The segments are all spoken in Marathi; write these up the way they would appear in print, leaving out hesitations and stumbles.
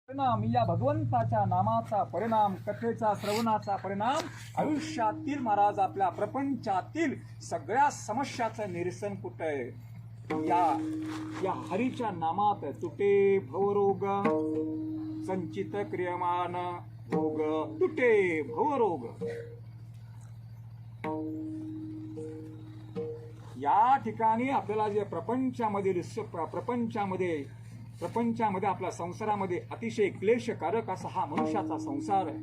परिणाम या भगवंताच्या नामाचा परिणाम, कथेचा श्रवणाचा परिणाम आयुष्यातील महाराज आपल्या प्रपंचातील सगळ्या समस्याचं निरसन कुठे आहे? या हरीच्या नामात तुटे भवरोग संचित क्रियमान भोग, तुटे भवरोग. या ठिकाणी आपल्याला जे प्रपंचामध्ये आपल्या संसारामध्ये अतिशय क्लेशकारक असा हा मनुष्याचा संसार आहे.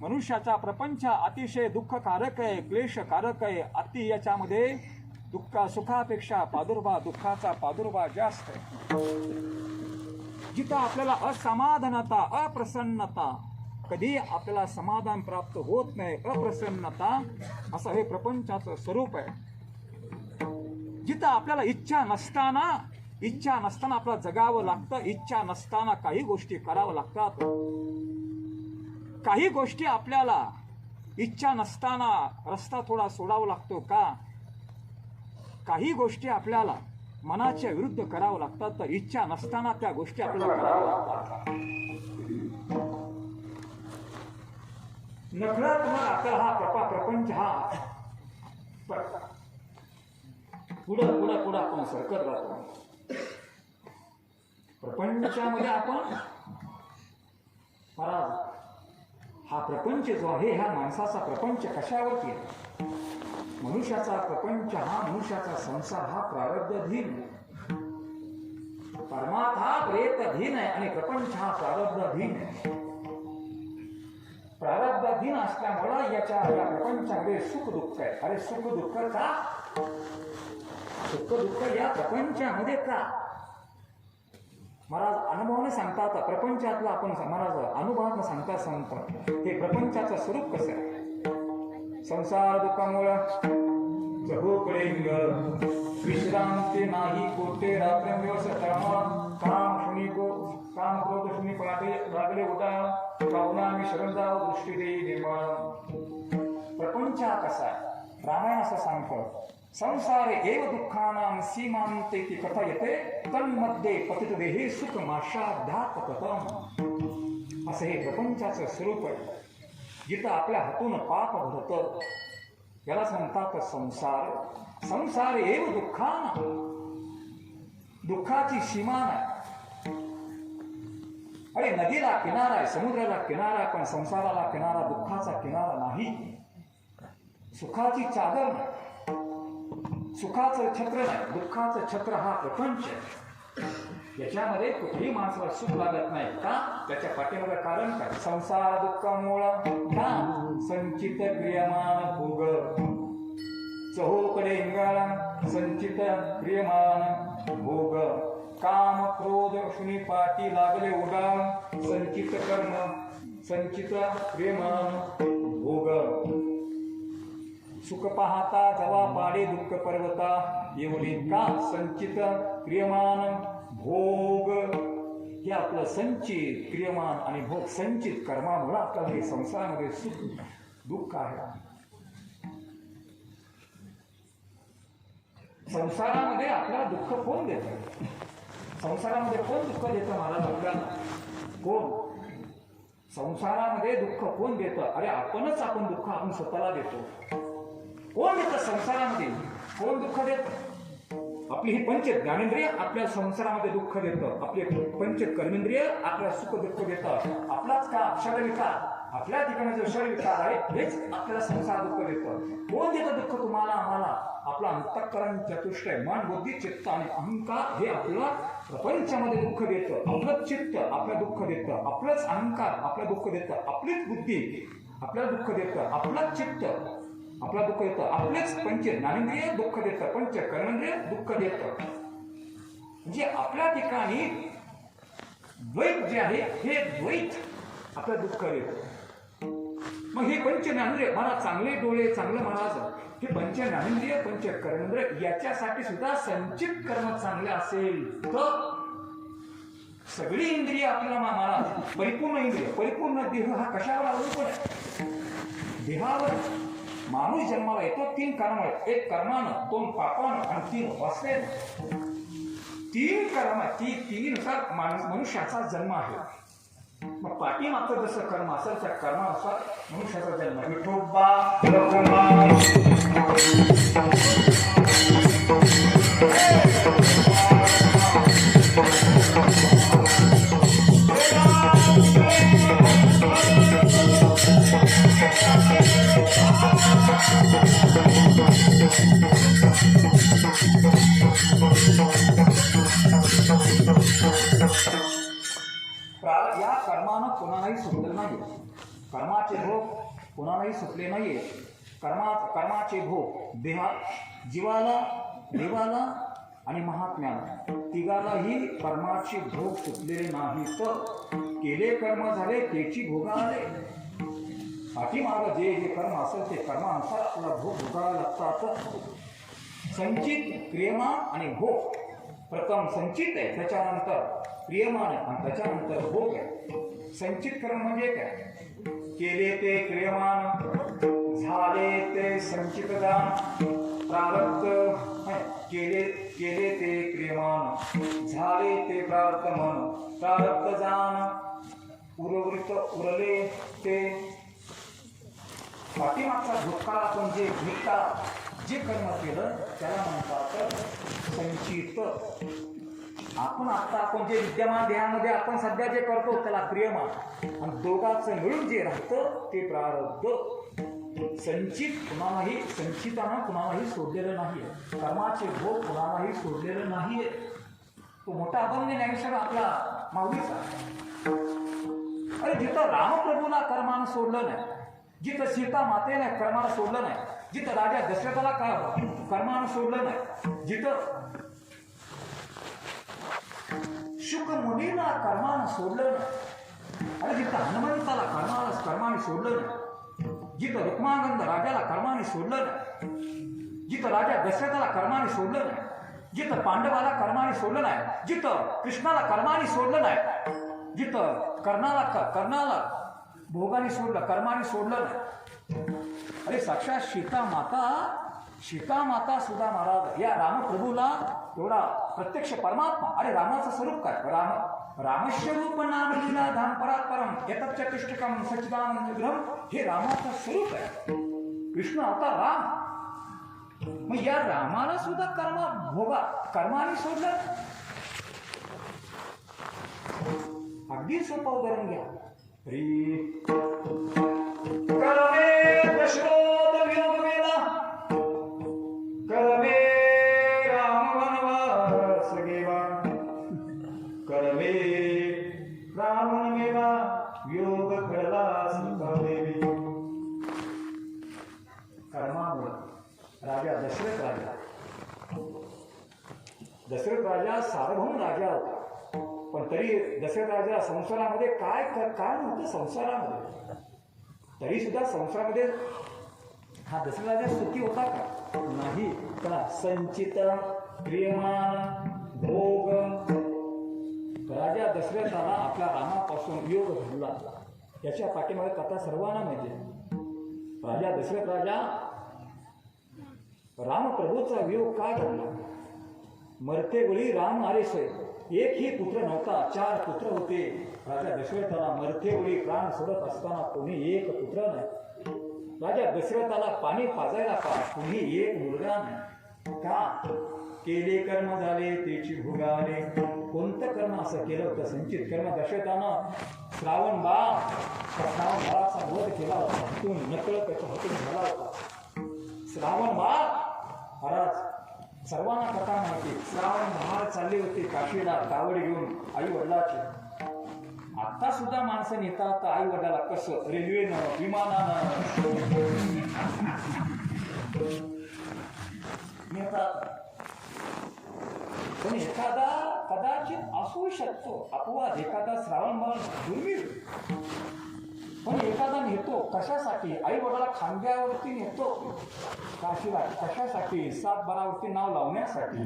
मनुष्याचा प्रपंच अतिशय दुःखकारक आहे, क्लेशकारक आहे. अति याच्यामध्ये सुखापेक्षा दुःखाचा प्रादुर्भाव जास्त आहे. जिथं आपल्याला असमाधानता, अप्रसन्नता, कधी आपल्याला समाधान प्राप्त होत नाही, अप्रसन्नता, असं हे प्रपंचाचं स्वरूप आहे. जिथं आपल्याला इच्छा नसताना आपल्याला जगावं लागतं, इच्छा नसताना काही गोष्टी करावं लागतात. काही गोष्टी आपल्याला इच्छा नसताना रस्ता थोडा सोडावा लागतो का? काही गोष्टी आपल्याला मनाच्या विरुद्ध करावं लागतात, तर इच्छा नसताना त्या गोष्टी आपल्याला कराव्या लागतात. नकळत आपल्याला हा प्रपंच हा पुढं आपण सरकत राहतो. प्रपंचामध्ये आपण महाराज हा प्रपंच जो आहे, हा माणसाचा प्रपंच कशावरती आहे? मनुष्याचा प्रपंच हा, मनुष्याचा संसार हा प्रारब्धधीन. परमात्मा हा प्रेतधीन आहे आणि प्रपंच हा प्रारब्धधीन आहे. प्रारब्धधीन असल्यामुळे या प्रपंचामध्ये सुख दुःख आहे. अरे सुख दुःख का? सुख दुःख या प्रपंचामध्ये का? महाराज अनुभवाने सांगतात, प्रपंचातला आपण महाराज अनुभवाने सांगतात हे प्रपंचाचं स्वरूप कसं आहे. संसार दुःखामुळं जगोकडे विश्रांती नाही, कोटे रात्रंदिवस तळमळ, काम क्रोध शुनी पहाटे लागले उठा, पाहुणा शरण जाव दृष्टी देई निर्मळ. प्रपंच हा कसा आहे? रामायण असं सांगतं, संसारे एव दुःखानां सीमान्ते इति कथयते, तन्मध्ये पतित देहे सुखमाशाध्यात्मकतम. असं हे प्रपंचाचं स्वरूप आहे. जिथं आपल्या हातून पाप घडतं यालाच म्हणतात संसार. संसार एव दुःखानां, दुःखाची सीमा नाही. अरे नदीला किनारा आहे, समुद्राला किनारा आहे, पण संसाराला किनारा, दुःखाचा किनारा नाही. सुखाची चादर नाही, सुखाचं छत्र नाही, दुःखाचं छत्र हा प्रपंच आहे. याच्यामध्ये कुठेही माणसाला सुख लागत नाही का? त्याच्या पाठीमागे कारण काय? संसार दुःखामुळं का? संचित क्रियमान भोग, चहूकडे इंगाळा संचित क्रियमान भोग, काम क्रोध शुनी पाठी लागले उडाळ, संचित कर्म संचित क्रियमान भोग. सुख पाहता जवा पाडे दुःख पर्वता, एवढे का? संचित क्रियमान भोग. हे आपलं संचित क्रियमान आणि भोग, संचित कर्मामुळे आपल्याला हे संसारामध्ये सुख दुःख आहे. संसारामध्ये आपल्याला दुःख कोण देतं? संसारामध्ये कोण दुःख देतं महाराज आपल्याला? कोण? संसारामध्ये दुःख कोण देतं? अरे आपणच आपण दुःख आपण स्वतःला देतो. कोण देतं संसारामध्ये? कोण दुःख देतं? आपली ही पंच ज्ञानेंद्रिय आपल्या संसारामध्ये दुःख देतं. आपले पंच कर्मेंद्रिय आपल्याला सुख दुःख देतं. आपलाच का क्षर विकार, आपल्या ठिकाणी जो क्षर विकार आहे हेच आपल्याला संसार दुःख देतं. कोण देतं दुःख तुम्हाला आम्हाला? आपला अंतःकरण चतुष्टय, मन बुद्धी चित्त आणि अहंकार हे आपल्याला प्रपंचामध्ये दुःख देतं. आपलंच चित्त आपलं दुःख देतं, आपलंच अहंकार आपलं दुःख देतं, आपलीच बुद्धी आपल्याला दुःख देतं, आपलंच चित्त आपला दुःख देतं, आपलेच पंच ज्ञानेंद्रिय दुःख देतं, पंच कर्मेंद्रिय दुःख देतं. म्हणजे आपल्या ठिकाणी द्वैत जे आहे हे द्वैत आपलं दुःख देतं. मग हे पंच ज्ञानेंद्रिय महाराज, चांगले डोळे चांगलं महाराज, हे पंच ज्ञानेंद्रिय पंच कर्मेंद्रिय याच्यासाठी सुद्धा संचित कर्म चांगले असेल तर सगळी इंद्रिय आपल्याला महाराज परिपूर्ण इंद्रिय, परिपूर्ण देह हा कशावर अवलंबून आहे? देहावर. माणूस जन्माला येतो 3 कारणामुळे. 1 कर्मानं, 2 पापानं आणि 3 वासनेनं. तीन कर्म तीनुसार मनुष्याचा जन्म आहे. मग पाठीमागचं जसं कर्म असेल त्या कर्मानुसार मनुष्याचा जन्म. विठोबा या कर्मानं कोणालाही सुटलं नाही. कर्माचे भोग कोणालाही सुटले नाहीये. कर्माचे भोग जीवाला, देवाला आणि महात्म्याला तिघालाही कर्माचे भोग सुटलेले नाहीत. केले कर्म झाले त्याची भोग आले. पाठीमागं जे कर्म असेल ते कर्मानुसार आपला भोग भोगावे लागतात. संचित, क्रियमान आणि भोग. प्रथम संचित आहे, त्याच्यानंतर क्रियमान आहे आणि त्याच्यानंतर भोग आहे. संचित कर्म म्हणजे काय? केले ते क्रियमान, झाले ते संचित दान. प्रारब्ध केले ते क्रियमान, झाले ते प्रारब्ध मन. प्रारब्ध जान, उर्वरित उरले ते. पाठीमागचा भूतकाळ आपण जे कर्म केलं त्याला म्हणतात संचित. आपण जे विद्यमान देहामध्ये आपण सध्या जे करतो त्याला क्रियमान, आणि दोघांचं मिळून जे राहतं ते प्रारब्ध. संचित संचितानं कुणालाही सोडलेलं नाहीये. कर्माचे भोग कुणालाही सोडलेलं नाहीये. तो मोठा अभंग ज्ञानेश्वर आपला माऊलीचा. अरे जिथं रामप्रभूला कर्मानं सोडलं नाही, जिथं सीता मातेला कर्मानं सोडलं नाही, जिथं राजा दशरथाला कर्मानं सोडलं नाही, जिथं शुक मुनीला कर्मानं सोडलं नाही, आणि जिथं हनुमंताला कर्माने सोडलं नाही, जिथं रुक्मानंद राजाला कर्माने सोडलं नाही, जिथं राजा दशरथाला कर्माने सोडलं नाही, जिथं पांडवाला कर्माने सोडलं नाही, जिथं कृष्णाला कर्माने सोडलं नाही, जिथं कर्णाला भोगाने सोडलं, कर्माने सोडलं नाही. अरे साक्षात सीता माता सुद्धा महाराज या रामप्रभूला एवढा प्रत्यक्ष परमात्मा. अरे रामाचं स्वरूप काय? रामस्वरूप नाम लीला धाम परात्परम यतच्चतिष्ठकम सच्चिदानंद विग्रहम. हे रामाचं स्वरूप आहे. कृष्ण अवतार राम. मग या रामाला सुद्धा कर्माने सोडलं. अगदी सोपं उदाहरण घ्या. दशरथ वियोग वेला, कर्मे राम वनवास गेला, कर्मे रावण गेला, वियोग घडला सीतादेवी. कर्मामुळे राजा दशरथ राजा सार्वभौम राजा होता. पण तरी दशरथ राजा संसारामध्ये काय नव्हतं संसारामध्ये. तरी सुद्धा संसारामध्ये हा दशरथ राजा सुखी होता का? नाही. का? संचित, क्रियमान, भोग. राजा दशरथाला आपल्या रामापासून वियोग घडला. याच्या पाठीमागे कथा सर्वांना माहिती आहे. राजा दशरथ राजा रामप्रभूचा वियोग का घडला? मरते वेळी राम आरेसोय. एकही पुत्र नव्हता, 4 पुत्र होते. राजा दशरथाला मरते वेळी प्राण सोडत असताना कोणी एक पुत्र नाही. राजा दशरथाला पाणी पाजायला कोणी एक मुलगा नाही. का? केले कर्म झाले त्याची भोगाले. कोणतं कर्म असं केलं होतं? संचित कर्म. दशरथानं श्रावण बाळाचा वध केला होता. हातून नकळत त्याच्या हातून झाला होता. श्रावण बाळ महाराज सर्वांना कथा माहिती. श्रावण बाळ चालले होते काशीला कावड घेऊन आई वडिलाचे. आता सुद्धा माणसं नेतात आई वडिलाला. कसं? रेल्वेनं, विमानानं नेतात. पण एखादा कदाचित असू शकतो अपवाद, एखादा श्रावण बाळ दुर्मिळ. पण एखादा नेतो कशासाठी? आई वडिलाला खांद्यावरती नेतो काशीला. कशासाठी? 7 बारावरती नाव लावण्यासाठी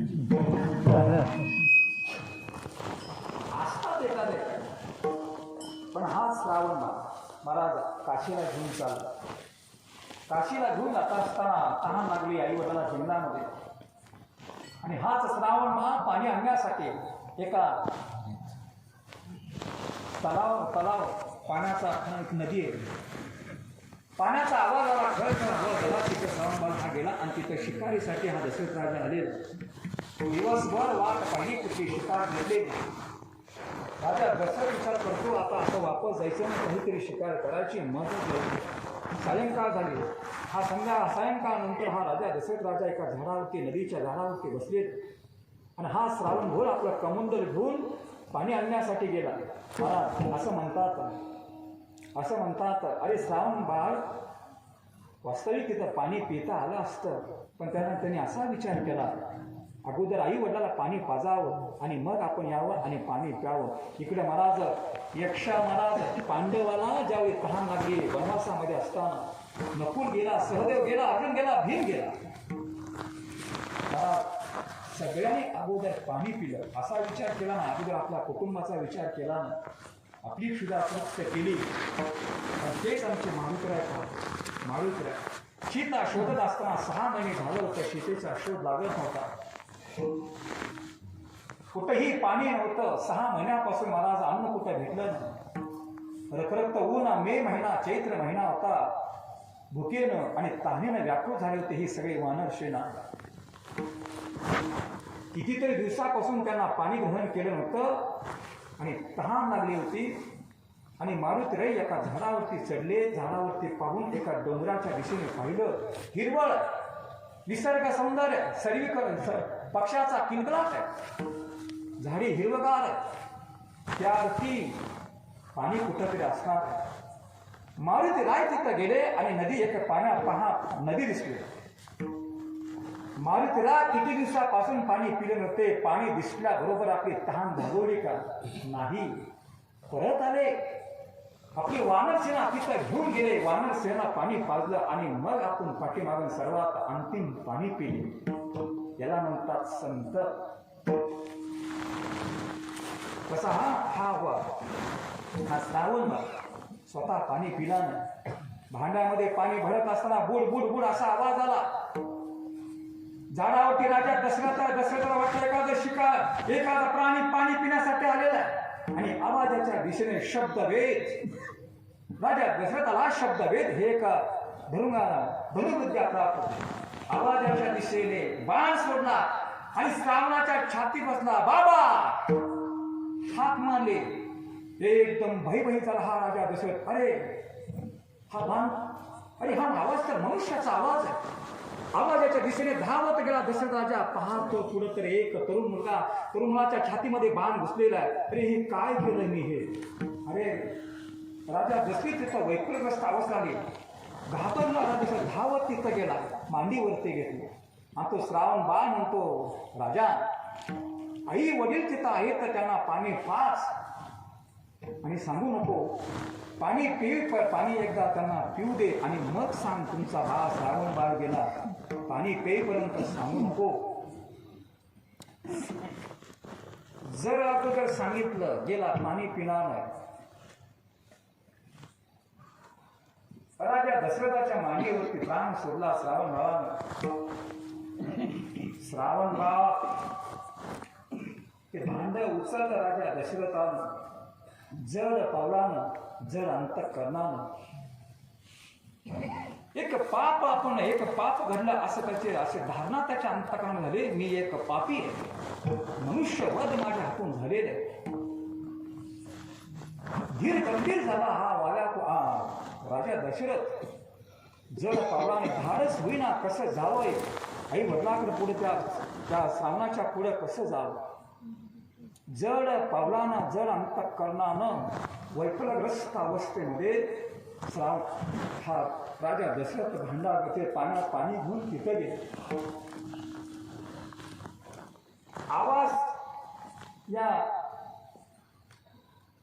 असतात एखादे. पण हा श्रावण महाराज काशीला घेऊन चालला. काशीला घेऊन जात असताना तहान लागली आई वडिलांना जंगलामध्ये. आणि हाच श्रावण माह पाणी आणण्यासाठी एका तलाव पाण्याचा एक नदी आहे. पाण्याचा आवाज आला, घर गेला. तिथे श्रावण बाळ हा गेला आणि तिथे शिकारीसाठी हा दशरथ राजा आलेला. दिवसभर वाट पाहिली, कुठली शिकार मिळते. राजा दशरथ विचार करतो, आता असं वापस जायचं ना, काहीतरी शिकार करायची. मदत घ्यायची. सायंकाळ झाली. हा सायंकाळ नंतर हा राजा दशरथ राजा एका झाडावरती, नदीच्या झाडावरती बसले आणि हा श्रावण भोर आपलं कमंडल घेऊन पाणी आणण्यासाठी गेला. महाराज असं म्हणतात अरे श्रावण बाळ वास्तविक तिथं पाणी पिता आलं असतं, पण त्यांनी असा विचार केला, अगोदर आई वडिलाला पाणी पाजावं आणि मग आपण यावं आणि पाणी प्यावं. इकडे महाराज यक्षा महाराज पांडवाला ज्यावेळी तहान लागली वनवासामध्ये असताना, नकुल गेला, सहदेव गेला, अर्जुन गेला, भीम गेला. सगळ्यांनी अगोदर पाणी पिलं. असा विचार केला ना, अगोदर आपल्या कुटुंबाचा विचार केला ना, आपली क्षुधा तृप्त केली. तेच आमचे माळुकर सीता शोधत असताना 6 महिने झालं होतं, सीतेचा शोध लागत नव्हता. कुठेही पाणी नव्हतं. 6 महिन्यापासून महाराज अन्न कुठं भेटलं नाही. रखरखत ऊन, मे महिना, चैत्र महिना होता. भुकेनं आणि तहानेनं व्याकुळ झाले होते ही सगळी वानर सेना. कितीतरी दिवसापासून त्यांना पाणी ग्रहण केलं नव्हतं आणि तहान लागली होती. आणि मारुतीराय एका झाडावरती चढले. झाडावरती पाहून एका डोंगराच्या दिशेने पाहिलं. हिरवळ, निसर्ग सौंदर्य, सर्वीकडे पक्षाचा किलबिलाट आहे, झाडी हिरवगार, त्यावरती पाणी कुठंतरी असणार. मारुतीराय तिथं गेले आणि नदी एक नदी दिसली. मारुतीराय किती दिवसापासून पाणी पिले नव्हते. पाणी दिसल्याबरोबर आपली तहान भागवली का नाही. परत आले. आपली वानर सेना तिथं घेऊन गेले. वानर सेना पाणी पाजलं आणि मग आपण पाठीमागून सर्वात अंतिम पाणी पिले. याला म्हणतात संत. कसा हा श्रावण स्वतः पाणी पिला नाही. भांड्यामध्ये पाणी भरत असताना बुड बुड बुड असा आवाज आला. झाडावरती राजा दशरथाला वाटलं एखादा प्राणी पाणी पिण्यासाठी आलेला आहे. आणि आवाजाच्या दिशेने शब्दभेद. राजा दशरथाला शब्दभेद हे एक धनुर्विद्या प्राप्त. आवाजाच्या दिशेने बाण सोडला आणि श्रावणाच्या छाती बसला. बाबा हात मारले. एकदम भयभीत झाला हा राजा दशरथ. अरे हा आवाज तर मनुष्याचा आवाज आहे. आवाजाच्या दिशेने धावत गेला दशरथ राजा. पाहतो पुढं तर एक तरुण मुलाच्या छातीमध्ये बाण घुसलेला आहे. अरे हे काय केलं मी हे. अरे राजा दशरथ तिथं वैकुंठग्रस्त अवस्था आली. घाबरला राजा धावत तिथं गेला, मांडीवरती घेतली. आणि तो श्रावण बाळ म्हणतो, राजा आई वडील तिथं आहेत तर त्यांना पाणी पाच आणि सांगू नको. पाणी एकदा त्यांना पिऊ दे आणि मग सांग तुमचा हा श्रावण बाळ गेला. पाणी पेपर्यंत सांगू नको. जर अगोदर सांगितलं गेला पाणी पिणार नाही. राजा दशरथाच्या मांडीवरती प्राण सोडला श्रावण बाळानं. श्रावण बाळ ते भांड उचलत राजा दशरथानं. जड पावलानं, जड अंतःकरणानं. एक पाप घडलं असं त्याचे असे धारणा त्याच्या अंतःकरणात झाले. मी एक पापी आहे, मनुष्यवध माझ्या हातून झालेलं आहे. धीर गंभीर झाला हा वाल्या राजा दशरथ. जड पावलाने धाडस होईना कसं जावंय. आई वडिलांकडे पुढे त्या श्रावणाच्या पुढे कसं जावं. जड पावलानं, जड अंतःकरणानं वैफल्यग्रस्त अवस्थेमध्ये हा राजा दशरथ भांडावरती पाण्यात पाणी घेऊन तिथं गेले.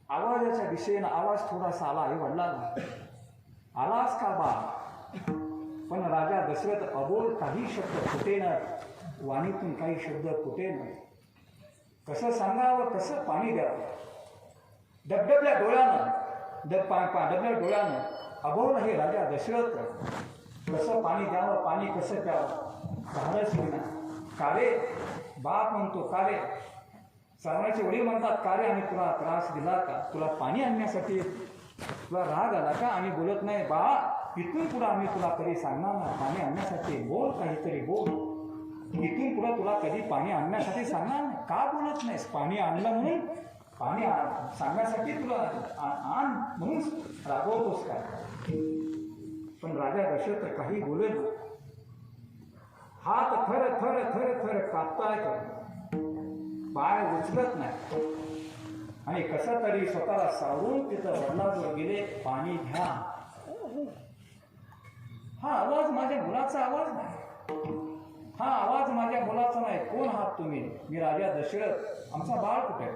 आवाजाच्या दिशेनं आवाज थोडासा आला. आई वडिलांना, आलास का बा. पण राजा दशरथ अबोल काही शब्द फुटेना. वाणीतून काही शब्द फुटेना. कसं सांगावं, कसं पाणी द्यावं. डबडबल्या डोळ्यानं अबोल हे राजा दशरथ कसं पाणी द्यावं, पाणी कसं प्यावं धाडस होईना. कारे बाप म्हणतो का रे, सावण्याचे वडील म्हणतात का रे आम्ही तुला त्रास दिला का, तुला पाणी आणण्यासाठी तुला राग आला का, आम्ही बोलत नाही बा, इथून पुढे आम्ही तुला कधी सांगणार ना पाणी आणण्यासाठी, बोल काहीतरी बोल, इथून पुढे तुला कधी पाणी आणण्यासाठी सांगणार नाही, का बोलत नाहीस, पाणी आणलं म्हणून पाणी सांगण्यासाठी तुला आण म्हणून रागवतोस का. पण राजा दशरथ काही बोलेल, हात थर थर थर थर कापताय, पाय उचलत नाही, आणि कसं तरी स्वतःला सावरून तिथं वडिलांजवळ गेले, पाणी घ्या. हा आवाज माझ्या मुलाचा आवाज नाही, हा आवाज माझ्या मुलाचा नाही, कोण आहात तुम्ही, मी राजा दशरथ, आमचा बाळ कुठे,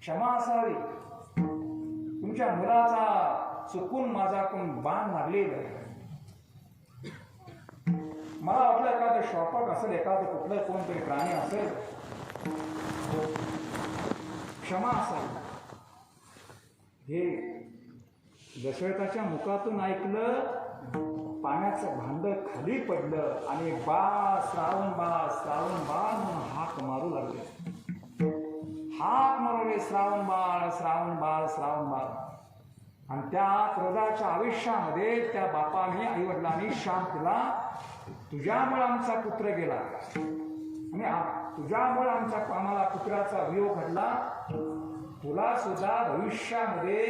क्षमा असावी, तुमच्या मुलाचा चुकून माझाकडून बाण लागलेला, मला वाटलं एखादं शॉपक असेल, एखादं कुठलं कोणतरी प्राणी असेल, क्षमा असावी. हे दशरथाच्या मुखातून ऐकलं, पाण्याचं भांड खाली पडलं आणि बा श्रावण बाळ म्हणून हाक मारू लागले, हाक मारवले, श्रावण बाळ श्रावण बाळ श्रावण बाळ. आणि त्या क्रोधाच्या आयुष्यामध्ये त्या बापाने आईवडिलांनी शाप दिला, तुझ्यामुळे आमचा पुत्र गेला आणि तुझ्यामुळे आम्हाला पुत्राचा वियोग घडला, तुला सुद्धा भविष्यामध्ये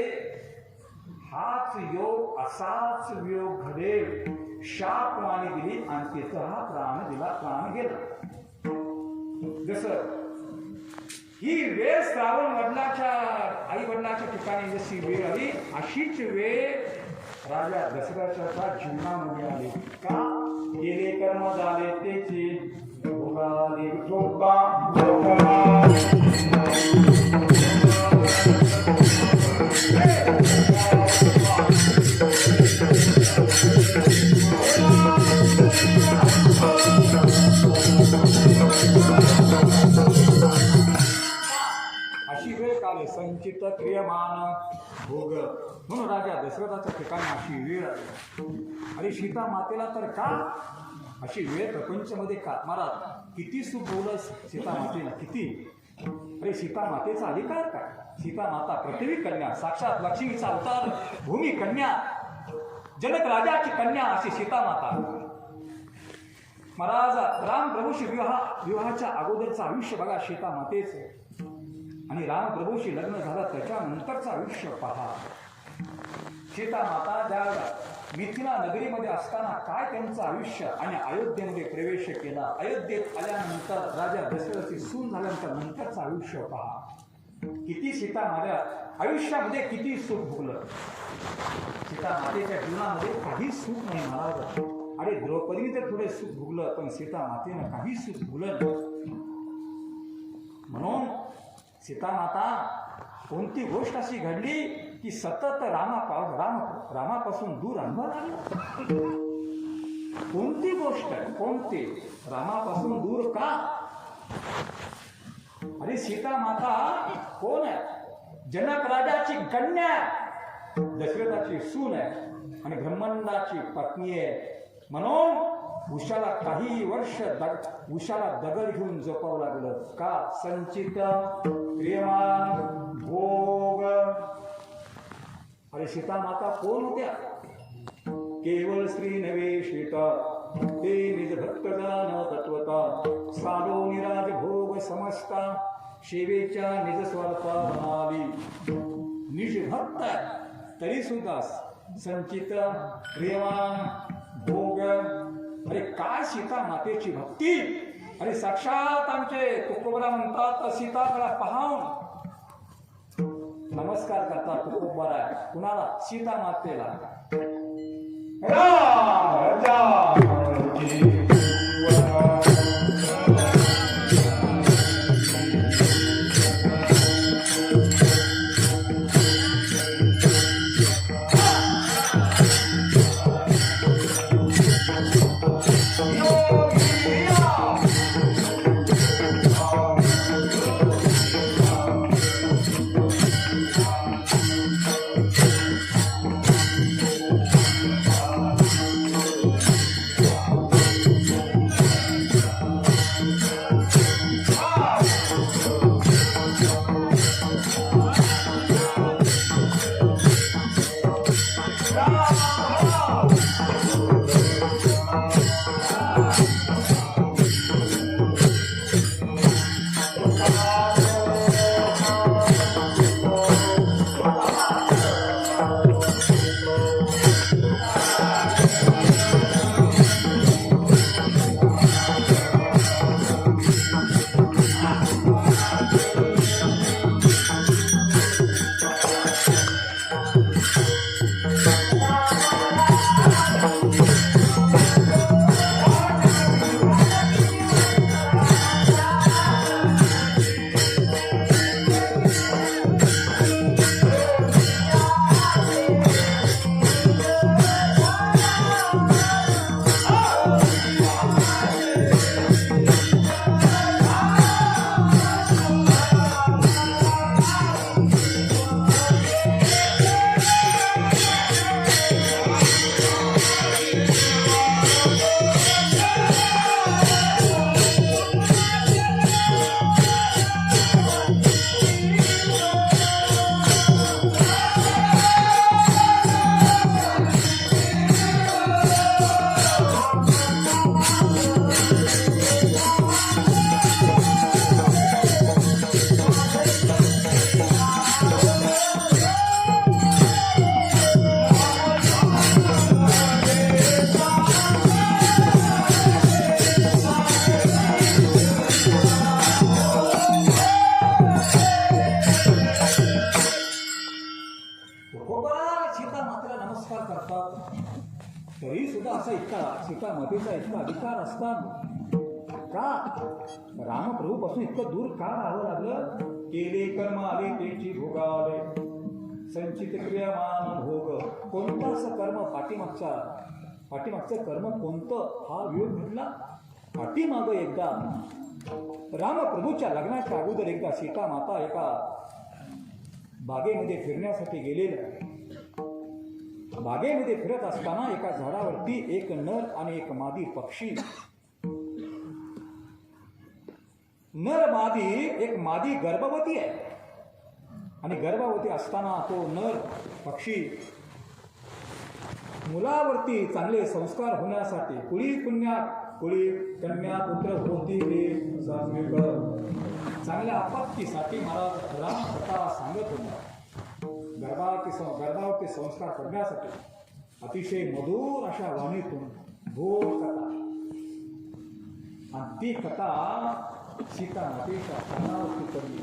हाच योग असाच वियोग घडेल, शापवाणी दिली आणि तिथं हा प्राण गेला. जसं ही वेळ श्रावण वडिलाच्या आई वडिलाच्या ठिकाणी जशी वेळ आली, अशीच वेळ राजा दशरथाच्या जीवनामध्ये आली. का गेले कर्म झाले त्याचे भोगाले विठोबा. अशी वेळ काले संचित क्रियमान भोग, म्हणून राजा दशरथाच्या ठिकाणी अशी वेळ आली. अरे सीता मातेला तर का अशी वेळ प्रपंचमध्ये का, मला किती सुख बोललं सीता मातेला, किती. अरे सीता मातेचा अधिकार काय, सीता माता पृथ्वी कन्या, साक्षात लक्ष्मीचा अवतार, भूमी कन्या, जनक राजाची कन्या अशी सीता माता. महाराज रामप्रभूशी विवाहाच्या अगोदरचं आयुष्य बघा सीता मातेचं, आणि रामप्रभूशी लग्न झालं त्याच्यानंतरचं आयुष्य पहा. सीता माता ज्या मिथिला नगरीमध्ये असताना काय त्यांचं आयुष्य, आणि अयोध्येमध्ये प्रवेश केला, अयोध्येत आल्यानंतर राजा दशरथाची सून झाल्यानंतर नंतरचं आयुष्य पहा. किती सीता माझ्या आयुष्यामध्ये किती सुख भोगलं. सीता मातेच्या जीवनामध्ये काही सुख नाही महाराज. अरे द्रौपदीने तर थोडे सुख भोगलं, पण सीता मातेनं काही सुख भोगलं. म्हणून सीता माता कोणती गोष्ट अशी घडली की सतत रामापासून दूर अनुभव आला. कोणती गोष्ट, कोणती रामापासून दूर का. अरे सीता माता कोण आहे, जनक राजाची कन्या, दशरथाची सून आहे आणि ब्रह्मंडाची पत्नी आहे. म्हणून उषाला काही वर्ष उषाला दगड घेऊन झोपावं लागलं. का संचित क्रियमान भोग. अरे सीता माता कोण होत्या, केवळ स्त्री नव्हे सीता, ते निज भक्त जाण तत्वता, साधो निराज भोग समजता, सेवेच्या निज स्वार्था म्हणाली. निज भक्त तरी सुद्धा संचित क्रियमान भोग. अरे काय सीता मातेची भक्ती. अरे साक्षात आमचे तुकोबरा म्हणतात, सीताकडे पाहून नमस्कार करतात तुकोबरा. कुणाला, सीता मातेला. खोबरा सीता मातेला नमस्कार करतात, तरी सुद्धा असा इतका सीता मातेचा इतका अधिकार असतात का? रामप्रभूपासून इतकं दूर का राहावं लागलं? केले कर्म आले त्याची भोगाले, संचित क्रियामान भोग. कोणतं असं कर्म पाठीमागचं कर्म कोणतं? हा वियोग म्हटला. पाठीमागं एकदा रामप्रभूच्या लग्नाच्या अगोदर एकदा सीता माता एका बागेमध्ये फिरण्यासाठी गेलेल्या. बागेमध्ये फिरत असताना एका झाडावरती एक नर आणि एक मादी पक्षी. नर मादी, एक मादी गर्भवती आहे आणि गर्भवती असताना तो नर पक्षी मुलावरती चांगले संस्कार होण्यासाठी कुळी कन्या पुत्र होती रे चांगल्या आपत्तीसाठी मला राम कथा सांगत होता. गर्भावरती संस्कार करण्यासाठी अतिशय मधुर अशा वाणीतून गोड कथा. आणि ती कथा सीता मातेच्या कानावरती पडली.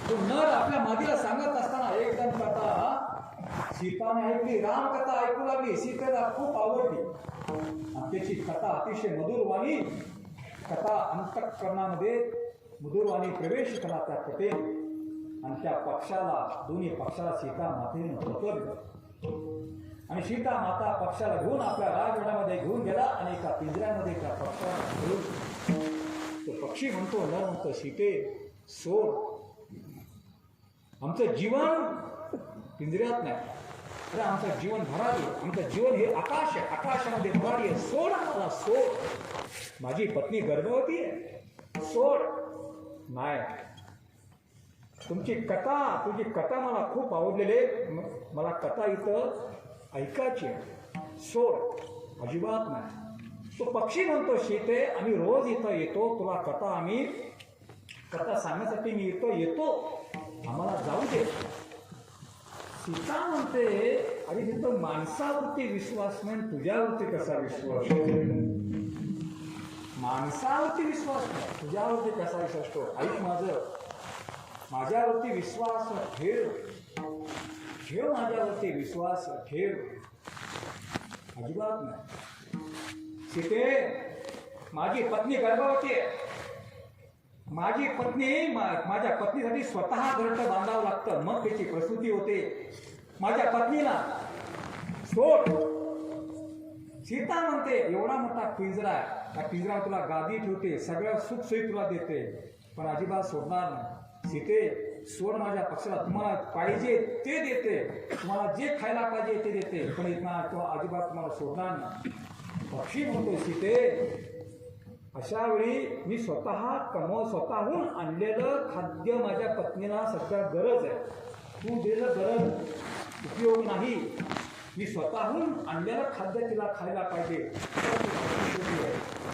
तो नर आपल्या मादीला सांगत असताना एकदम कथा सीताने ऐकली, राम कथा ऐकू लागली. सीतेला खूप आवडली आणि त्याची कथा अतिशय मधुरवाणी कथा अंतःकरणामध्ये मधुरवाणी प्रवेश करा त्या कथेत. आणि त्या पक्षाला, दोन्ही पक्षाला सीता मातेने पकडलं आणि सीता माता पक्षाला घेऊन आपल्या राजवाड्यामध्ये घेऊन गेला आणि एका पिंजऱ्यामध्ये त्या पक्षाला घेऊन तो पक्षी म्हणतो, नर म्हणतो, सीते सोड, आमचं जीवन पिंजऱ्यात नाही, अरे आमचं जीवन भरारी, आमचं जीवन हे आकाश आहे, आकाशामध्ये भरारी आहे, सोड मला, सोड, माझी पत्नी गर्भवती आहे, सोड. नाही, तुमची कथा मला खूप आवडलेली, मला कथा इथं ऐकायची आहे, सोड, अजिबात नाही. तो पक्षी म्हणतो, सीते आम्ही रोज इथं येतो, तुला कथा सांगण्यासाठी मी इथं येतो, आम्हाला जाऊ दे. सीता म्हणते, अरे तिथं माणसावरती विश्वास नाही, तुझ्यावरती कसा विश्वास? माणसावरती विश्वास नाही, तुझ्यावरती कसा विश्वास? तो ऐक माझ्यावरती विश्वास ठेव, माझ्यावरती विश्वास ठेव, अजिबात नाही. सीते, माझी पत्नी गर्भवती आहे, माझ्या पत्नीसाठी स्वतः घरटं बांधावं लागतं, मग त्याची प्रसूती होते. माझ्या पत्नीला सोड. सीता म्हणते, एवढा मोठा पिंजरा आहे, त्या पिंजरा तुला गादी ठेवते, सगळं सुख सोयी तुला देते, पण अजिबात सोडणार नाही. सीते सोड माझ्या पक्षाला, तुम्हाला पाहिजे ते देते, तुम्हाला जे खायला पाहिजे ते देते, पण इतना तो अजिबात तुम्हाला सोडणार नाही. पक्षी म्हणतो, सीते अशा वेळी मी स्वतःहून आणलेलं खाद्य माझ्या पत्नीला सध्या गरज आहे, तू दिलं गरज उपयोग नाही, मी स्वतःहून आणलेलं खाद्य तिला खायला पाहिजे.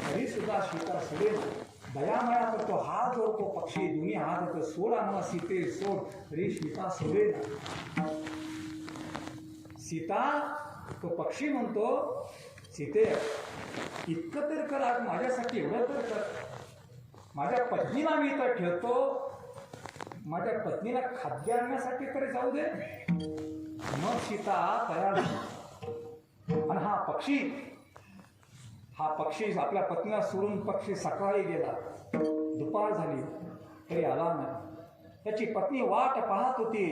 तरी सुद्धा सीता सोडेल, दयामाया करतो, हात जोडतो पक्षी, दोन्ही हात होतो, सोड आम्हाला सीते सोड, तरी सीता सोडेल. सीता, तो पक्षी म्हणतो, सीते इतकं तर कर, आज माझ्यासाठी एवढं तर कर, माझ्या पत्नीला मी इथं ठेवतो, माझ्या पत्नीला खाद्य आणण्यासाठी तरी जाऊ दे. मग सीता तयार. आणि हा पक्षी आपल्या पत्नीला सोडून पक्षी सकाळी गेला, दुपार झाली तरी आला नाही. त्याची पत्नी वाट पाहत होती,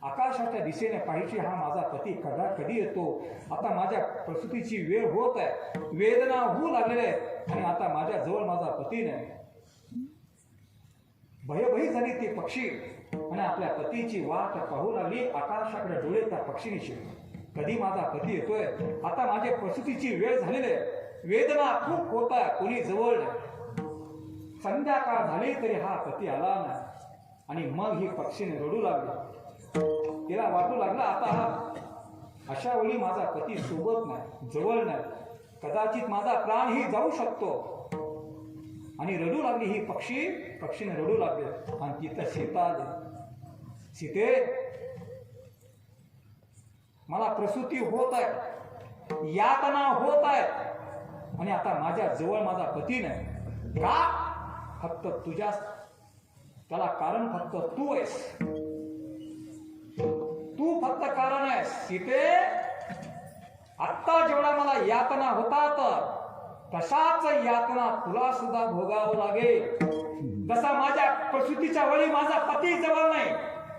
आकाशाच्या दिशेने पाहिजे, हा माझा पती कधी येतो, आता माझ्या प्रसूतीची वेळ होत आहे, वेदना होऊ लागलेल्या आहेत आणि आता माझ्या जवळ माझा पती नाही. भयभीत झाली ती पक्षी आणि आपल्या पतीची वाट पाहू लागली. आकाशाकडे डोळे त्या पक्षीने, कधी माझा पती येतोय, आता माझ्या प्रसूतीची वेळ झालेली आहे, वेदना खूप होत आहे, कोणी जवळ नाही. संध्याकाळ झाली तरी हा पती आला नाही. आणि मग ही पक्षीने रडू लागली, तिला वाटू लागला, आता हा अशा वेळी माझा पती सोबत नाही, जवळ नाही, कदाचित माझा प्राणही जाऊ शकतो. आणि रडू लागली ही पक्षीने रडू लागले. आणि तिथं सीता आली, सीते मला प्रसूती होत आहे, यातना होत आहे, आणि आता माझ्या जवळ माझा पती नाही. का? फक्त तुझ्याच, त्याला कारण फक्त तू आहेस. सीते, आत्ता जेवढा मला यातना होतात तशाच यातना तुला सुद्धा भोगावं लागेल. जसा माझ्या प्रसूतीच्या वेळी माझा पती जवळ नाही,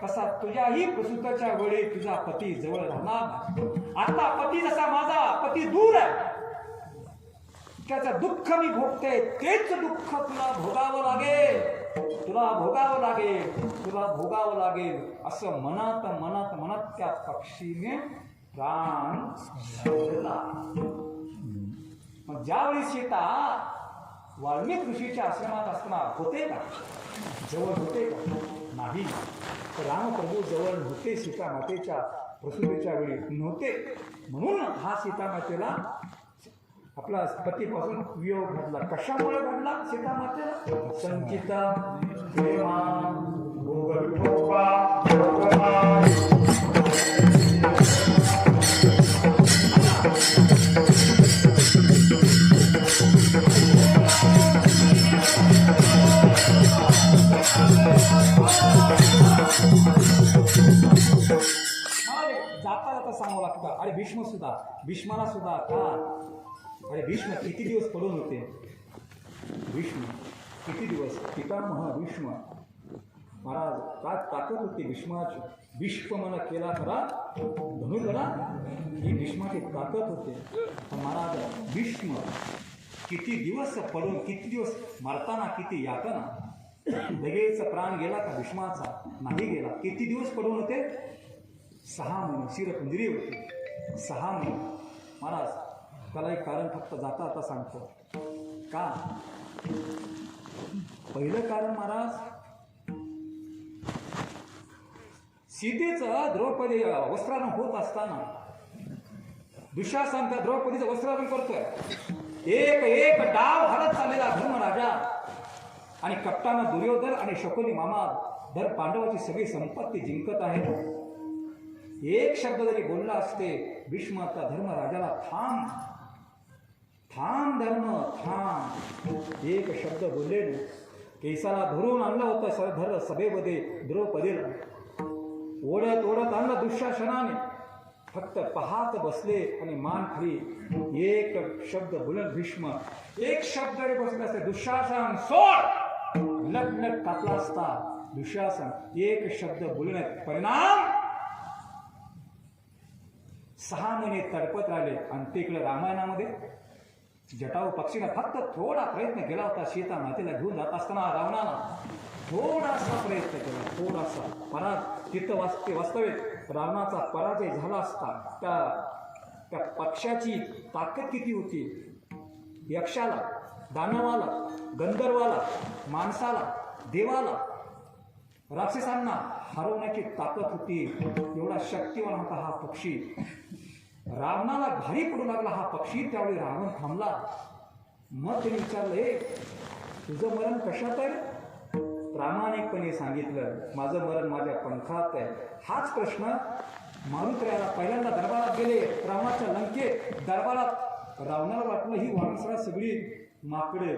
तसा तुझ्याही प्रसूताच्या वेळी तुझा पती जवळ राहणार नाही. आता पती जसा माझा पती दूर आहे, त्याचं दुःख मी भोगते, तेच दुःख तुला भोगावं लागेल, तुला भोगावं लागेल, तुला भोगावं लागेल, असं मनात मनात मनात त्या पक्षीने प्राण सोडला. मग ज्यावेळी सीता वाल्मिक ऋषीच्या आश्रमात असताना होते का, जवळ होते का? नाही. रामप्रभू जवळ होते, सीता मातेच्या प्रसूतीच्या वेळी नव्हते. म्हणून हा सीता मातेला आपला पतीपासून वियोग घडला. कशामुळे घडला सीता मातेला? संचिता प्रेमा भोगविठोबा जाता जाता सांगावं लागतं. अरे भीष्माला सुद्धा का, अरे भीष्म किती दिवस पडून होते? भीष्म किती दिवस, पितामह भीष्म महाराज काय ताकद होती भीष्माची. भीष्म मला केला खरा धनुर्धरा, ही भीष्माची ताकद होते. महाराज भीष्म किती दिवस पडून, किती दिवस मरताना किती यातना, लगेच प्राण गेला का भीष्माचा? नाही गेला. किती दिवस पडून होते? 6 महिने. शिरपिंजरी होती 6 महिने. महाराज त्याला एक कारण फक्त जाता आता सांगतो. का? पहिलं कारण महाराज, सीतेचं द्रौपदी वस्त्रारोहण होत असताना दुःशासन त्या द्रौपदीचं वस्त्रारोहण करतोय. एक एक डाव हरत चाललेला धर्मराजा आणि कप्तान दुर्योधन आणि शकुनी मामा दर पांडवाची सगळी संपत्ती जिंकत आहे. एक शब्द जरी बोलला असते भीष्म त्या धर्मराजाला, थांब थांब धर्म थांब, एक शब्द बोलले नाही. केसाला धरून आणलं होतं सभेमध्ये द्रौपदीला, ओढत ओढत आणलं दुःशासनाने. फक्त पाहत बसले आणि मान खाली. एक शब्द बोलत भीष्म, एक शब्द जरी बसले असते दुःशासन सोड, लट कापला असता दुःशासन. एक शब्द बोलण्यात परिणाम 6 महिने तडपत राहिले. आणि ते इकडे रामायणामध्ये जटाऊ पक्षीने फक्त थोडा प्रयत्न केला होता. सीता मातेला घेऊन जात असताना रावणाला थोडासा प्रयत्न केला, थोडासा. महाराज तिथं वास्तविक रावणाचा पराजय झाला असता. त्या पक्षाची ताकद किती होती? यक्षाला, दानवाला, गंधर्वाला, माणसाला, देवाला, राक्षसांना हरवण्याची ताकद होती. एवढा शक्तिवान होता हा पक्षी. रावणाला भारी पडू लागला हा पक्षी. त्यावेळी रावण थांबला. मग त्याने विचारलं, तुझं मरण कशात आहे? प्रामाणिकपणे सांगितलं, माझं मरण माझ्या पंखात आहे. हाच प्रश्न मारुतरायाला पहिल्यांदा दरबारात गेले, रावणाच्या लंकेत दरबारात. रावणाला वाटलं ही वानसरा सगळी माकडे.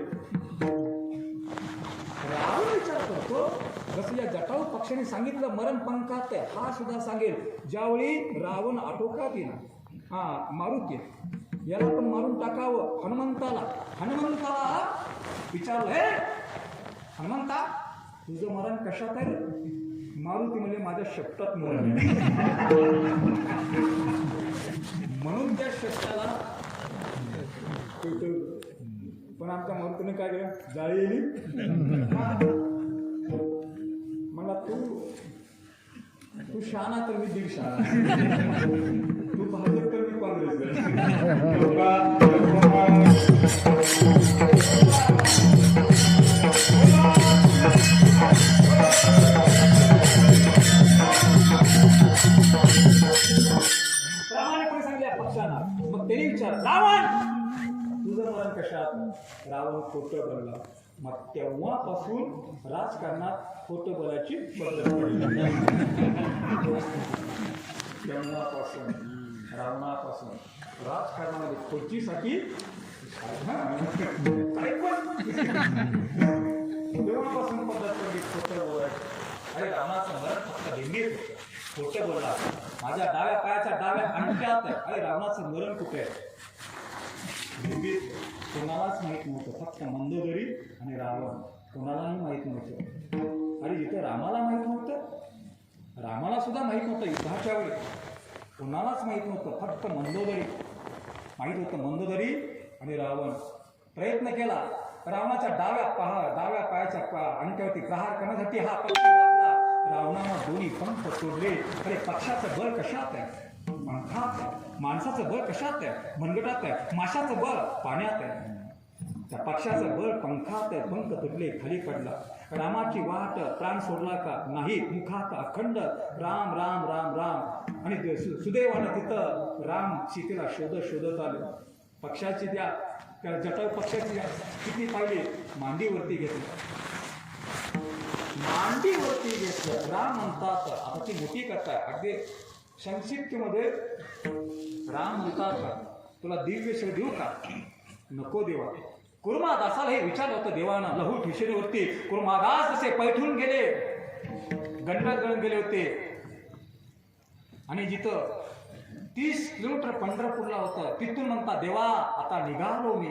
रावण विचार करतो, जसं या जटाऊ पक्षाने सांगितलं मरण पंखात आहे, हा सुद्धा सांगेल. ज्यावेळी रावण आटोक्यात येईल, मारुती याला पण मारून टाकावं. हनुमंताला विचारलं, हनुमंता तुझं मरण कशात आहे? मारुती म्हणजे माझ्या शब्दात मरण. म्हणून त्या शब्दाला पण आमच्या मारुतीने काय केलं? जाळी येईल. मला तू शहाणा तर मी दीड शहाणा, तू भाजप तर मी काँग्रेस. प्रामाणिकपणे सांगल्या पक्षांना. मग त्यांनी विचार, रावण तुझं मरण कशात? रावण खोटं बोलला. मग तेव्हापासून राजकारणात खोटं बोलायची पद्धत पडली. तेव्हापासून रावणापासून राजकारणामध्ये खोटीसाठी तेव्हापासून पद्धत पडली खोटं बोलायची. अरे रावणाचं मरण फक्त बिंबीत होतं. खोटं बोलला, माझ्या डाव्या पायाच्या डाव्या अंगठ्यात आहे. अरे रावणाचं मरण कुठे आहे? बिंबीत. कोणालाच माहित नव्हतं, फक्त मंदोदरी आणि रावण कोणालाही माहित नव्हतं. अरे जिथं रामाला माहित नव्हतं, रामाला सुद्धा माहित नव्हतं युद्धाच्या वेळी, कोणालाच माहित नव्हतं, फक्त मंदोदरी माहित होतं. मंदोदरी आणि रावण प्रयत्न केला रावणाच्या डाव्या पायाच्या अंगठ्यावरती प्रहार करण्यासाठी. हा पक्षी वागला, रावणानं दोन्ही पंख तोडले. अरे पक्षाचं बळ कशात आहे? पंखात आहे. माणसाचं बळ कशात आहे? मनगटात आहे. माशाचं बळ पाण्यात आहे. त्या पक्षाचं बळ पंखात आहे. पंख तुटले, खाली पडला. रामाची वाट, प्राण सोडला का? नाही. मुखात अखंड राम राम राम राम. आणि सुदैवानं तिथं राम सीतेला शोधत आले. पक्षाची त्या जटायू पक्षाची किती पाहिली, मांडीवरती घेतली, मांडीवरती घेतलं. राम म्हणतात, आता ती मोठी कथा आहे, अगदी संक्षिप्तमध्ये राम म्हणतात, तुला दिव्य शरीर देऊ का? नको देवा. कुर्मादासाला हे विचारलं होतं देवानं लहू ठिशेरीवरती. कुर्मादास जसे पैठून गेले, गंडत गळून गेले होते, आणि जिथं 30 किलोमीटर पंढरपूरला होतं, तिथून म्हणता देवा आता निघालो मी.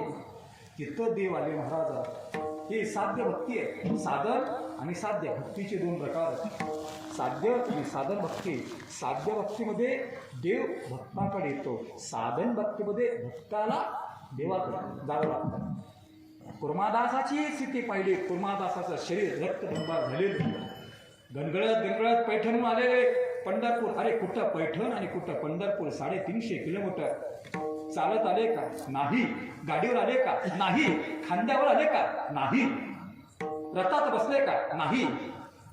तिथं देव आले महाराज. ही साध्य भक्ती आहे. साधन आणि साध्य भक्तीचे दोन प्रकार आहेत. साध्य आणि साधन भक्ती. साध्य भक्तीमध्ये देव भक्ताकडे येतो, साधन भक्तीमध्ये भक्ताला देवाकडे जावं लागतं. कुर्मादासाची स्थिती पाहिली. कुर्मादासाचं शरीर रक्तबंबाळ झालेलं, गणगळत पैठणहून आलेले पंढरपूर. अरे कुठं पैठण आणि कुठं पंढरपूर? 350 किलोमीटर. चालत आले का? नाही. गाडीवर आले का? नाही. खांद्यावर आले का? नाही. रथात बसले का? नाही.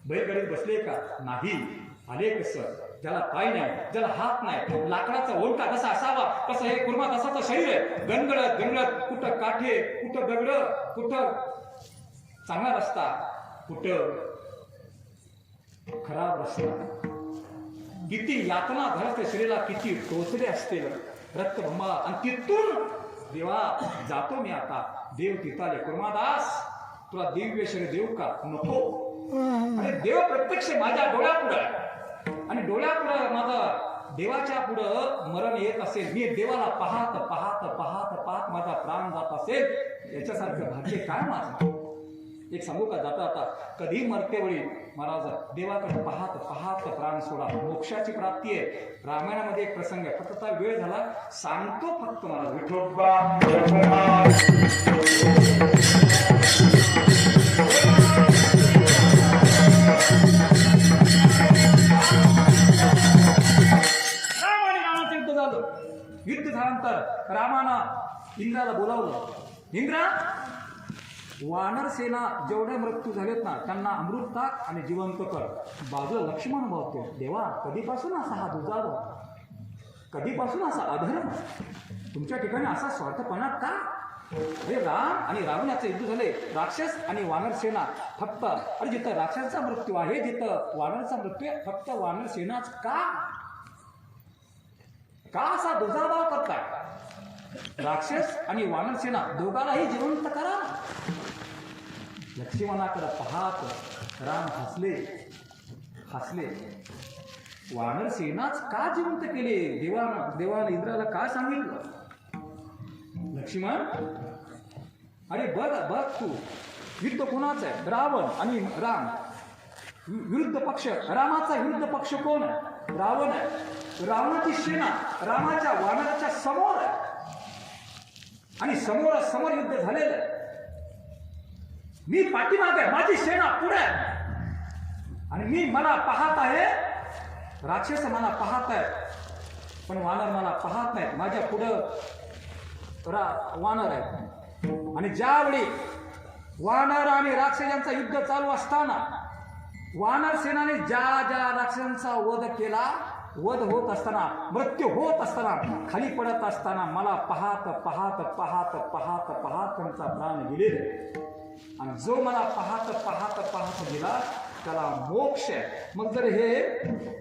बैलगाडीत बसले का? नाही. आले कसं? ज्याला पाय नाही, ज्याला हात नाही, लाकडाचा ओंठा कसा असावा कसं हे कुर्मादासाचं शरीर आहे. गणगळत कुठं काठे, कुठं दगड, कुठं चांगला रस्ता, कुठं खराब रस्ता. किती यातना झाल्या त्या शरीराला, किती टोचले असतील रक्तभंबा. आणि तिथून देवा जातो मी आता. देव तिथाले, कुर्मादास तुला दिव्य शरीर देऊ का? नको. आणि देव प्रत्यक्ष माझ्या डोळ्यापुढं, आणि डोळ्यापुढं माझं देवाच्या पुढं मरण येत असेल. मी देवाला पाहत पाहत पाहत पाहत माझा प्राण जात असेल. याच्यासारखं भाग्य काय माझं? एक सांगू का जाता आता, कधी मरते वेळी महाराज देवाकडे पाहत पाहत प्राण सोडा, मोक्षाची प्राप्ती आहे. रामायणामध्ये एक प्रसंग आहे, फक्त वेळ झाला सांगतो फक्त महाराज. विठोबा युद्ध झाल्यानंतर रामानं इंद्राला बोलावलं. इंद्रा, वानर सेना जेवढे मृत्यू झालेत ना त्यांना अमृत टाक आणि जिवंत कर. बाजूला लक्ष्मण भावतो, देवा कधीपासून असा हा दुजाभाव, कधीपासून असा अधर्म, तुमच्या ठिकाणी असा स्वार्थपणा का? हे राम आणि रावणाचे युद्ध झाले, राक्षस आणि वानर सेना फक्त. अरे जिथं राक्षसाचा मृत्यू आहे, जिथं वानरचा मृत्यू आहे, फक्त वानर सेनाच का? का असा दुजाभाव करताय? राक्षस आणि वानर सेना दोघांनाही जिवंत करा. लक्ष्मणाकडे पाहत राम हसले. वानर सेनाच का जिवंत केले? देवानं इंद्राला काय सांगितलं? लक्ष्मण, अरे बघ तू, युद्ध कोणाचं आहे? रावण आणि राम विरुद्ध पक्ष. रामाचा विरुद्ध पक्ष कोण आहे? रावण आहे. रावणाची सेना रामाच्या वानराच्या समोर आहे, आणि समोर युद्ध झालेलं आहे. मी पाठीमागे, माझी सेना पुढे आहे, आणि मला पाहत आहे. राक्षस मला पाहत आहे, पण वानर मला पाहत नाही. माझ्या पुढं वानर आहे. आणि ज्यावेळी वानर आणि राक्षसांचा युद्ध चालू असताना वानर सेनाने ज्या राक्षसांचा वध होत असताना, मृत्यू होत असताना, खाली पडत असताना मला पाहत त्यांचा प्राण गेलेले. आणि जो मला पाहत गेला त्याला मोक्ष आहे. मग जर हे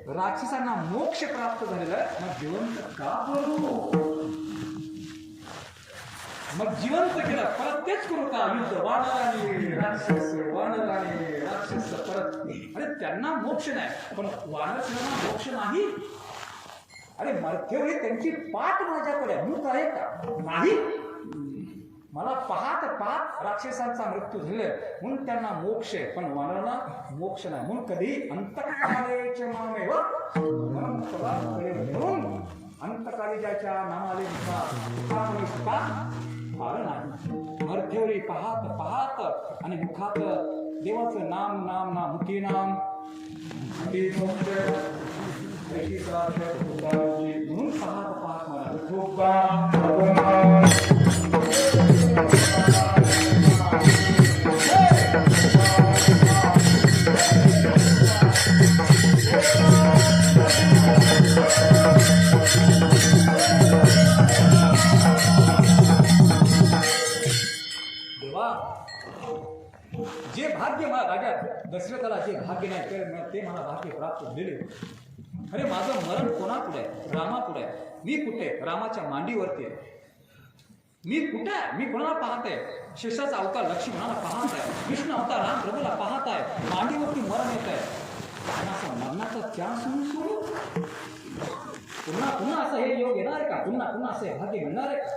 राक्षसांना मोक्ष प्राप्त झालेला आहे, मग जिवंत का करू? मग जिवंत केलं परत तेच करू का युद्ध वानराने राक्षस परत. अरे त्यांना मोक्ष नाही पण वानरसेनांना मोक्ष नाही. अरे मरतेवेळी त्यांची पाठ माझ्याकडे मूक आहे का नाही. मला पाहत पाहत राक्षसांचा मृत्यू झाले म्हणून त्यांना मोक्ष आहे पण वानरांना मोक्ष नाही. म्हणून कधी अंतकालेचे मामेव म्हणून अंतकाली ज्याच्या नामाले सुखा फार नाही. मरतेवेळी पाहत पाहत आणि मुखात देवाचं नाम नाम नाम मुखी नाम म्हणून पाहत पाहत मला देवा जे भाग्य मला राजा दशरथाला जे भाग्य नाही ते मला भाग्य प्राप्त झालेले. अरे माझं मरण कोणापुढे आहे रामापुढे आहे. मी कुठे रामाच्या मांडीवरती आहे. मी कुठे आहे मी कोणाला पाहत आहे. शेषाचा अवतार लक्ष्मणाला पाहत आहे. विष्णू अवतार राम प्रभूला पाहत आहे. मांडीवरती मरण येत आहे. असं मरणाचा चान्स सोडू पुन्हा पुन्हा असं हे योग येणार आहे का. पुन्हा पुन्हा असं हे भाग्य मिळणार आहे का.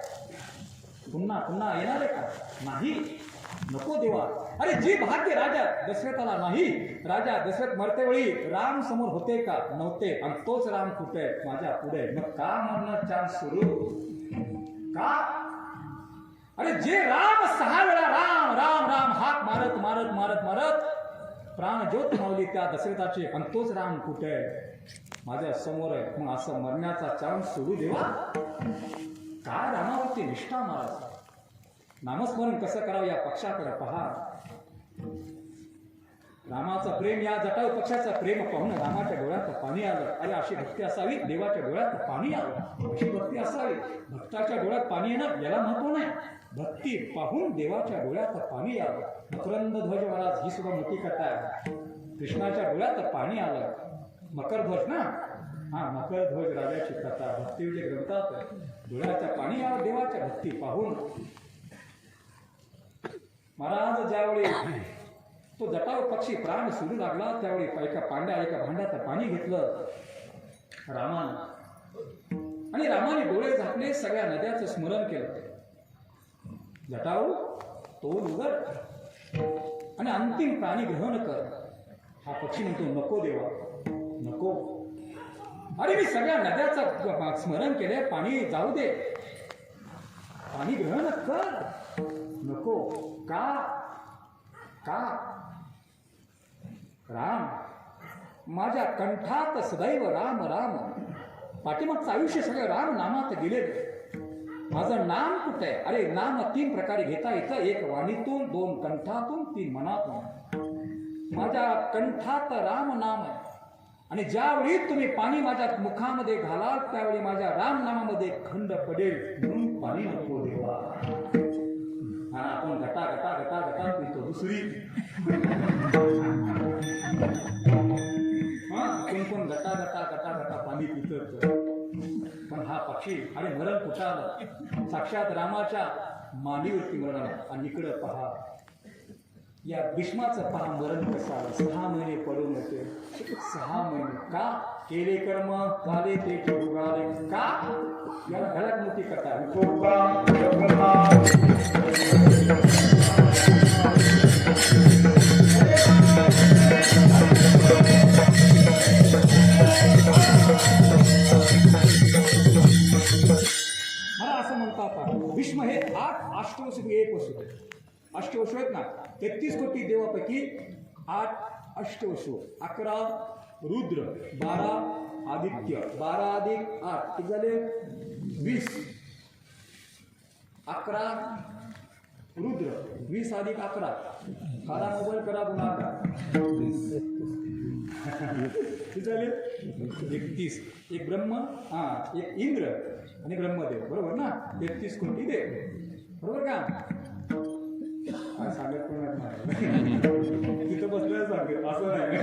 पुन्हा पुन्हा येणार आहे का नाही. नको देवा. अरे जे भाग्य राजा दशरथाला नाही. राजा दशरथ मरतेवेळी राम समोर होते का नव्हते आणि तोच राम कुठे माझ्या पुढे. मग का मरणार चान्स सुरू का. अरे जे राम 6 वेळा राम राम राम हाक मारत मारत मारत मारत प्राण ज्योत मावली त्या दशरथाचे आणि तोच राम कुठे माझ्या समोर आहे. मग असं मरण्याचा चान्स सोडू देवा. काय रामावरती निष्ठा महाराज. नामस्मरण कसं करावं या पक्षाकडे पहा. रामाचं प्रेम या जटाऊ पक्षाचं प्रेम पाहून रामाच्या डोळ्यात पाणी आलं. अरे अशी भक्ती असावी देवाच्या डोळ्यात पाणी आलं. अशी भक्ती असावी. भक्ताच्या डोळ्यात पाणी येणं याला महत्व नाही. भक्ती पाहून देवाच्या डोळ्यात पाणी आलं. मकरंद ध्वज महाराज ही सुद्धा मोठी कथा आहे. कृष्णाच्या डोळ्यात पाणी आलं. मकरध्वज ना हा मकरध्वज राजाची कथा भक्तीविजय ग्रंथात. डोळ्याचं पाणी आलं देवाच्या भक्ती पाहून. महाराज ज्यावेळी तो जटाऊ पक्षी प्राण सुरू लागला त्यावेळी एका भांड्यात पाणी घेतलं रामानं आणि रामाने डोळे झाकले. सगळ्या नद्याचं स्मरण केलं. जटाऊ तोल उघड आणि अंतिम प्राणी ग्रहण कर. हा पक्षी म्हणतो नको देवा नको. अरे मी सगळ्या नद्याचं स्मरण केले. पाणी जाऊ दे. पाणी ग्रहण कर. नको का का. राम माझ्या कंठात सदैव राम राम. पाठीमागचं आयुष्य सगळं राम नामात गेलेलं. माझं नाम कुठे आहे. अरे नाम 3 प्रकारे घेता येतं. 1 वाणीतून, 2 कंठातून, 3 मनातून. माझ्या कंठात राम नाम आहे आणि ज्यावेळी तुम्ही पाणी माझ्या मुखामध्ये घालाल त्यावेळी माझ्या राम नामामध्ये खंड पडेल. म्हणून पाणी नको देवा. हा आपण गटा गटा गटा गटा पितो दुसरी. कोण गटा गटा गटा गटा पाणी पित. पण हा पक्षी अरे मरण कुठं आलं. साक्षात रामाच्या मांडीवरती मरण आलं. आणि इकडं पहा या भीष्माचं पहा मरण कसं आलं. 6 महिने पडून होते. 6 महिने का केले कर्म झाले ते उगाले का. याला घरात मोठी कथा. मला असं म्हणतात भीष्म हे 8 अष्टवसू 1 वसू. अष्टवसू आहेत ना 33 कोटी देवापैकी 8 अष्टवसू. 11 रुद्र, 12 आदित्य, 12 अधिक 8 किती झाले 20. 11 रुद्र 20 अधिक 11. काढा मोबाईल करा गुन्हा किती झाले 31. एक ब्रह्म एक इंद्र आणि ब्रह्मदेव बरोबर ना. 33 कोटी देव बरोबर का. सांगत पण नाही तिथं बसल्या सांगेल असं नाही.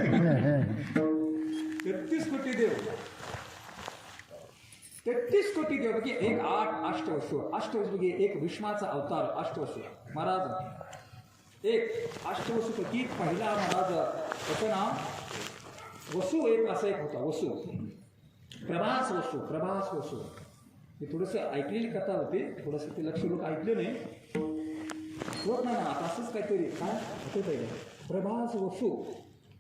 33 कोटी देव 33 कोटी देवकी एक 8 अष्टवसू अष्टवसू एक भीष्माचा अवतार अष्टवसू महाराज एक अष्टवसू पैकी पहिला महाराज त्याचं नाव वसू एक असा एक होता वसू प्रभास वसू हे थोडंसं ऐकलेली कथा होती थोडंसं ते लक्ष लोक ऐकले नाही होत नाही ना आता असंच काहीतरी काय होतं आहे प्रभास वसू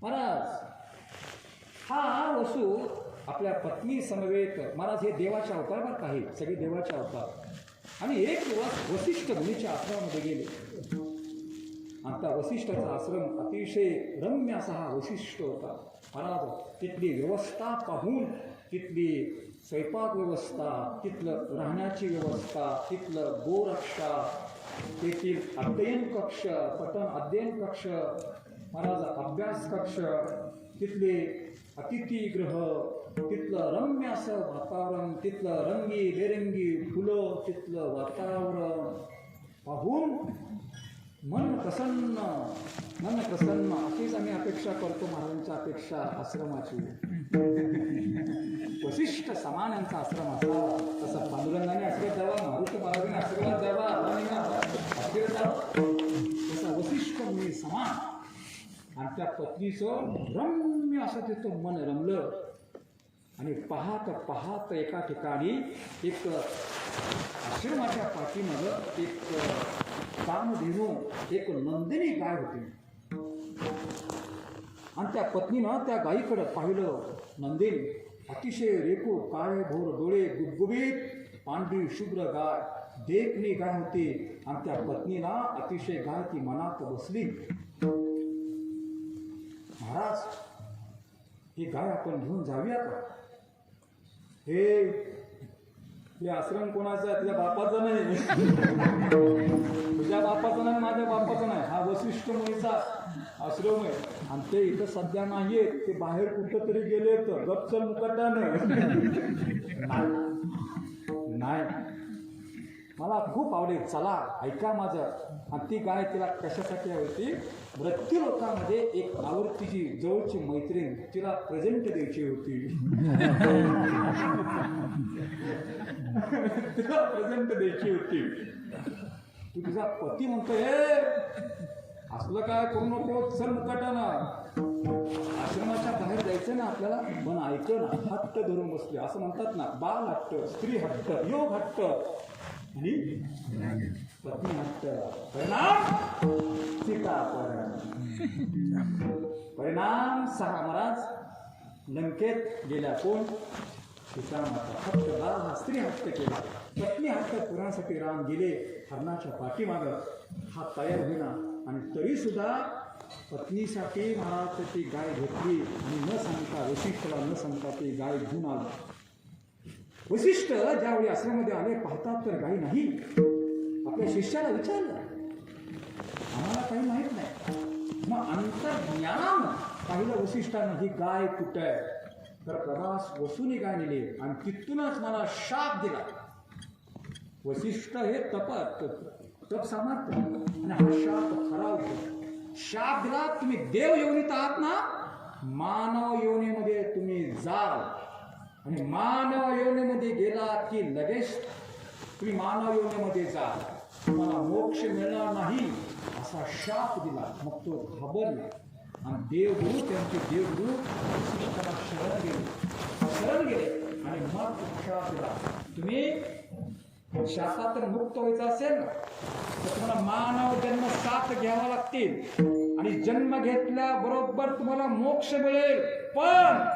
महाराज हा वसू आपल्या पत्नी समवेत महाराज हे देवाच्या अवतार बरं काही सगळे देवाचे अवतार आणि एक दिवस वसिष्ठ मुनीच्या आश्रमामध्ये गेले आता वसिष्ठाचा आश्रम अतिशय रम्य असा हा वसिष्ठ होता महाराज तिथली व्यवस्था पाहून तिथली स्वयंपाक व्यवस्था तिथलं राहण्याची व्यवस्था तिथलं गोरक्षा तेथील अध्ययन कक्ष पठण अध्ययन कक्ष महाराज अभ्यास कक्ष तिथले अतिथीगृह तिथलं रम्य असं वातावरण तिथलं रंगी बेरंगी फुलं तिथलं वातावरण पाहून मन प्रसन्न अशीच आम्ही अपेक्षा करतो महाराजांच्या अपेक्षा आश्रमाची वसिष्ठ समान यांचा आश्रम असावा तसं पांडुरंगाने आशीर्वाद द्यावा मारुती महाराजांनी आशीर्वाद द्यावा आशीर्वाद द्यावा तसा वसिष्ठ मुनी समान आणि त्या पत्नीचं रम्य असं तिथं मन रमलं आणि पाहत एका ठिकाणी एक आश्रमाच्या पाठीमागं एक कामधेनू एक नंदिनी गाय होती आणि त्या पत्नीनं त्या गायीकडे पाहिलं नंदिनी अतिशय रेखू काळे भोर डोळे गुबगुबीत पांढरी शुभ्र गाय देखणी गाय होती आणि त्या पत्नीला अतिशय गाय ती मनात बसली महाराज ही गाय आपण घेऊन जाऊया का हे आश्रम कोणाचा आहे तुझ्या बापाचा नाही तुझ्या बापाचा नाही माझ्या बापाचा नाही हा वसिष्ठ मुनीचा आश्रम आहे आणि ते इथं सध्या नाहीये ते बाहेर कुठं तरी गेले तर गपचल मुकट्यानं नाही मला खूप आवडेल चला ऐका माझं आणि ती गाय तिला कशासाठी होती मृत्यू लोकांमध्ये एक आवडतीची जवळची मैत्रीण तिला प्रेझेंट द्यायची होती तिला प्रेझेंट द्यायची होती तू तुझा पती म्हणतोय असलं काय करू नको चल मुकाटानं आश्रमाच्या बाहेर जायचं ना आपल्याला पण ऐक ना हट्ट धरून बसले असं म्हणतात ना बाल हट्ट स्त्री हट्ट योग हट्ट आणि पत्नी हट्ट परिणाम 6 महाराज लंकेत गेल्या कोण सीता माता हट्ट बाल हा स्त्री हट्ट केला पत्नी हट्ट पुरासाठी राम गेले हरणाच्या पाठीमागं हा तयार होईना आणि तरी सुद्धा पत्नीसाठी महाराज ती गाय घेतली आणि न सांगता वसिष्ठला न सांगता ती गाय घेऊन आला वसिष्ठ ज्यावेळी आश्रमामध्ये आले पाहतात तर गाय नाही आपल्या शिष्याला विचारलं आम्हाला काही माहीत नाही मग अंतर्ज्ञान पाहिलं वसिष्ठानं ही गाय कुठं आहे तर प्रभास वसूनी गाय नेली आणि तिथूनच मला शाप दिला वसिष्ठ हे तप सामर्थ्य आणि हा शाप खरा होतो शाप दिला तुम्ही देव योनीत आहात ना मानव योनीमध्ये तुम्ही जाल आणि मानव योनीमध्ये गेला की लगेच तुम्ही मानव योनीमध्ये जाल तुम्हाला मोक्ष मिळणार नाही असा शाप दिला मग तो घाबरला आणि देवगुरु त्यांचे देवगुरु वसिष्ठाला शरण गेले आणि मग शाप दिला तुम्ही शापातून मुक्त व्हायचं असेल ना तर तुम्हाला मानव जन्म 7 घ्यावा लागतील आणि जन्म घेतल्याबरोबर तुम्हाला मोक्ष मिळेल पण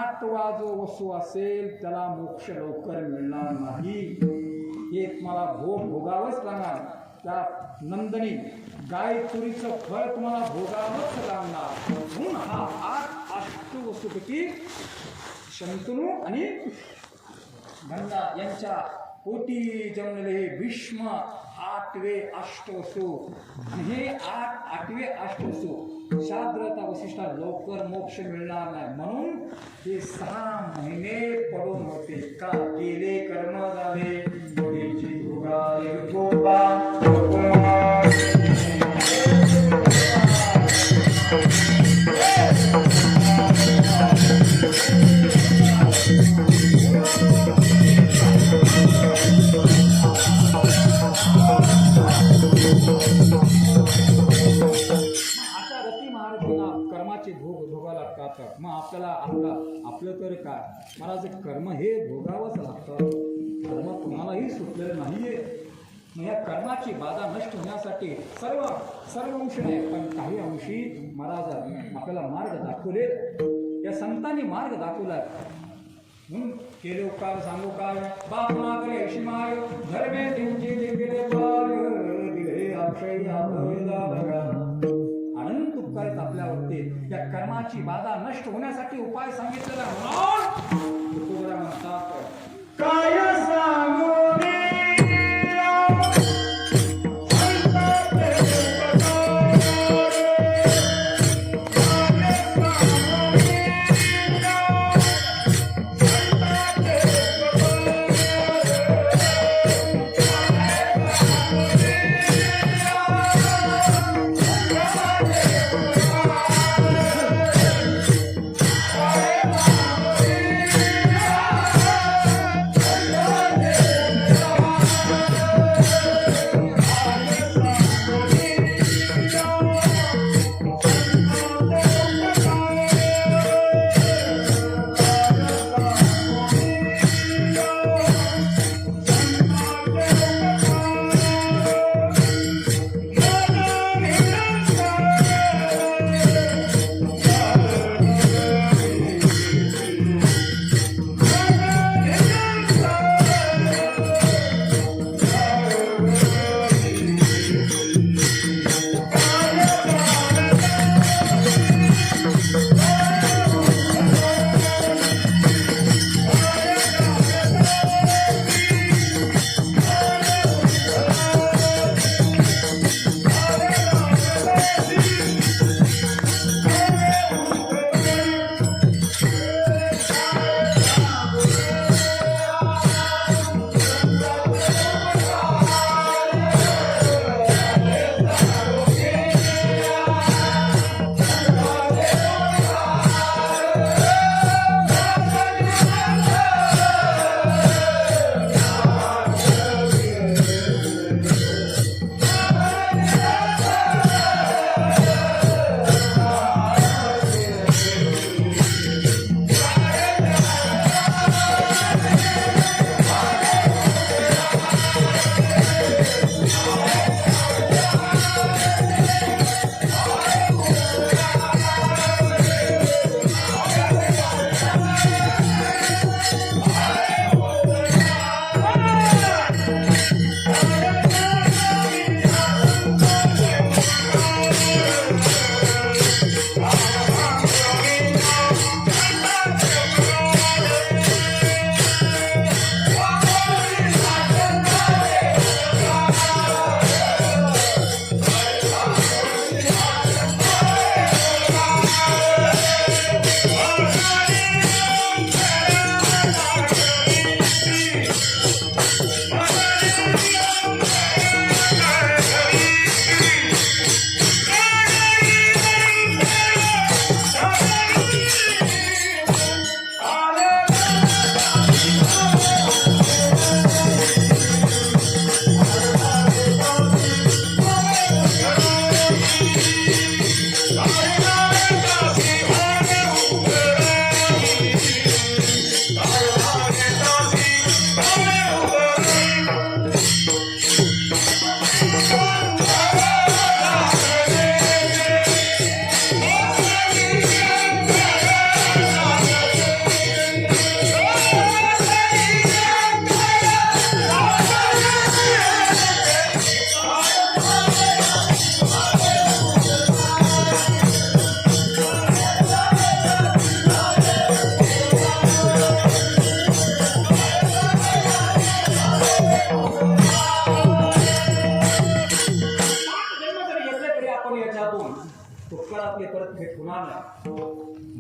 8वा जो वसू असेल त्याला मोक्ष लवकर मिळणार नाही हे तुम्हाला भोगावंच लागणार त्या नंदनी गाय चोरीचं फळ तुम्हाला भोगावंच लागणार म्हणून हा 8 अष्टवसूपैकी शंतनू आणि गंगा यांच्या पोटी जन्मले हे भीष्म 8वे अष्टवसू आणि हे 8वे अष्टवसू शाद्रता वसिष्ठा लवकर मोक्ष मिळणार नाही म्हणून हे 6 महिने पडून होते का केले कर्म झाले गोपा कर्माचे भोग भोगावं लागतात. मग आपल्याला आपलं तर काय महाराज, कर्म हे भोगावंच लागतं. कर्म कोणालाही सुटलेलं नाहीये. मग या कर्माची बाधा नष्ट होण्यासाठी सर्व अंशी नाही, पण काही अंशी महाराज आपल्याला मार्ग दाखवले. या संतांनी मार्ग दाखवला म्हणून केले उपकार सांगू काय. बाप मागरे ऐशी माय धर्मे त्यांचे दिले पाय दिले अक्षय अनंत उपकार आहेत आपल्यावरती. या कर्माची बाधा नष्ट होण्यासाठी उपाय सांगितलेला म्हणून तुकोबरा म्हणतात काय सांगू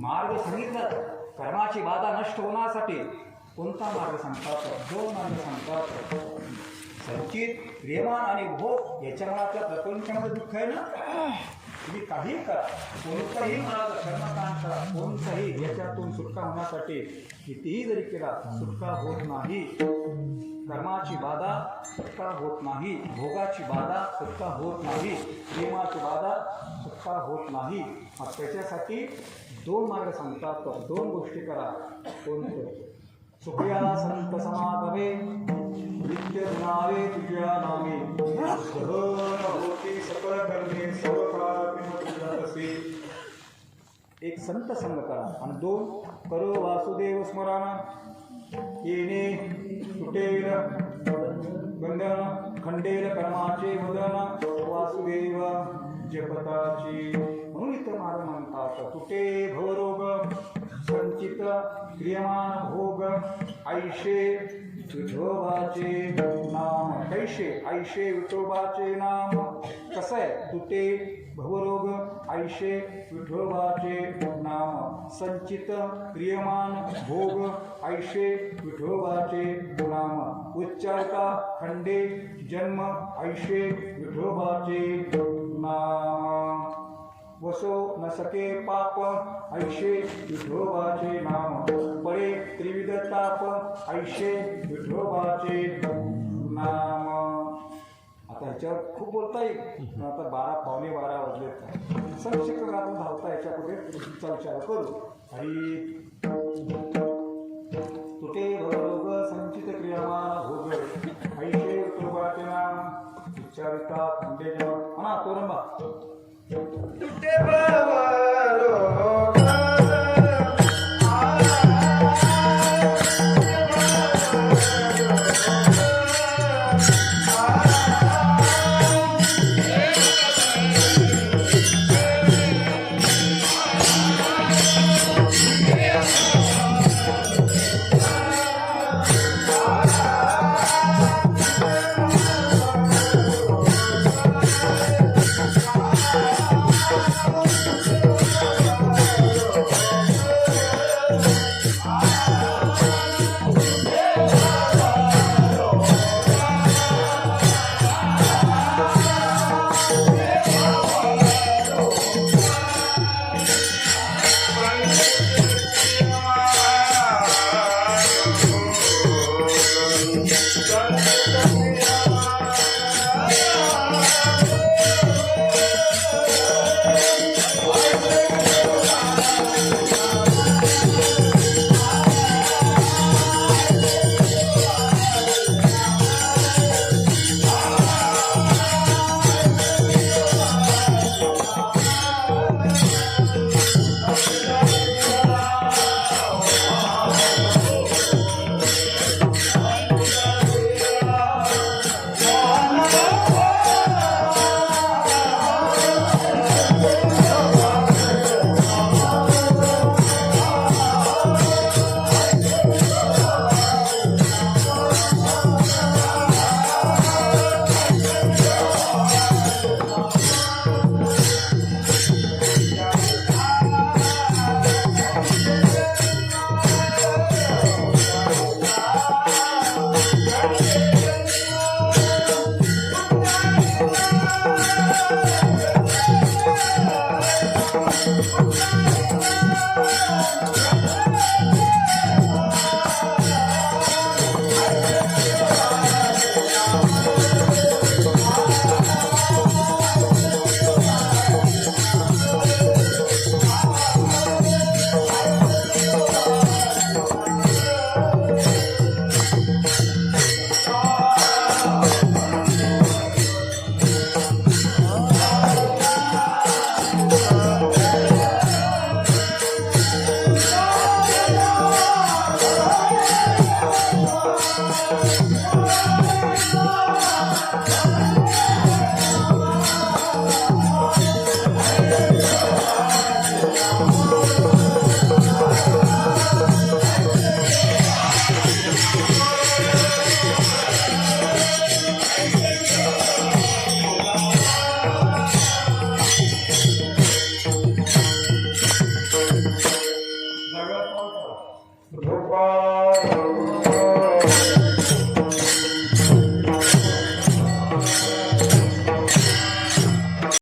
मार्ग सांगितला कर्माची बाधा नष्ट होण्यासाठी कोणता मार्ग सांगतात? दोन मार्ग सांगतात. संचित प्रेमान आणि भोग याच्यामुळे आपल्या प्रपंचामध्ये दुःख आहे ना, तुम्ही काही करा, कोणताही मनाचा कर्मकांड करा, कोणताही याच्यातून सुटका होण्यासाठी कितीही जरी केला सुटका होत नाही. कर्माची बाधा सुटका होत नाही, भोगाची बाधा सुटका होत नाही, प्रेमाची बाधा सुटका होत नाही. मग त्याच्यासाठी दोन मार्ग सांगतात, तर दोन गोष्टी करा. कोणतं? सुखया संत समागमे नित्य नावे तुझ्या नामे सहन होती सकळ कर्मे सर्व काळात. एक संत संग करा. आणि दोन करो वासुदेव स्मरण येणे तुटेल बंधन खंडेल कर्माचे वदन वासुदेव जपताची. म्हणून इतर महाराज म्हणतात तुटे भवरोग संचित क्रियमान भोग ऐशे विठोबाचे नाम. कैशे ऐशे विठोबाचे नाम. कसं आहे? तुटे भवरोग ऐशे विठोबाचे नाम. संचित क्रियमान भोग ऐशे विठोबाचे नाम. उच्चारता खंडे जन्म ऐशे विठोबाचे नाम. वसो न सके पाप ऐशे विठोबाचे नाम. पडे त्रिविध ताप ऐशे विठोबाचे नाम. आता ह्याच्यावर खूप बोलता येईल, पण आता 12 वाजले. संक्षिप्त आपण धावता याच्यापुढे चर्चा करू. आणि तुटे भवरोग संचित क्रियामान भोग ऐशे विठोबाचे नाम. विचारता खंडे जन्म. म्हणा तोरंबा. तुटे भवरोग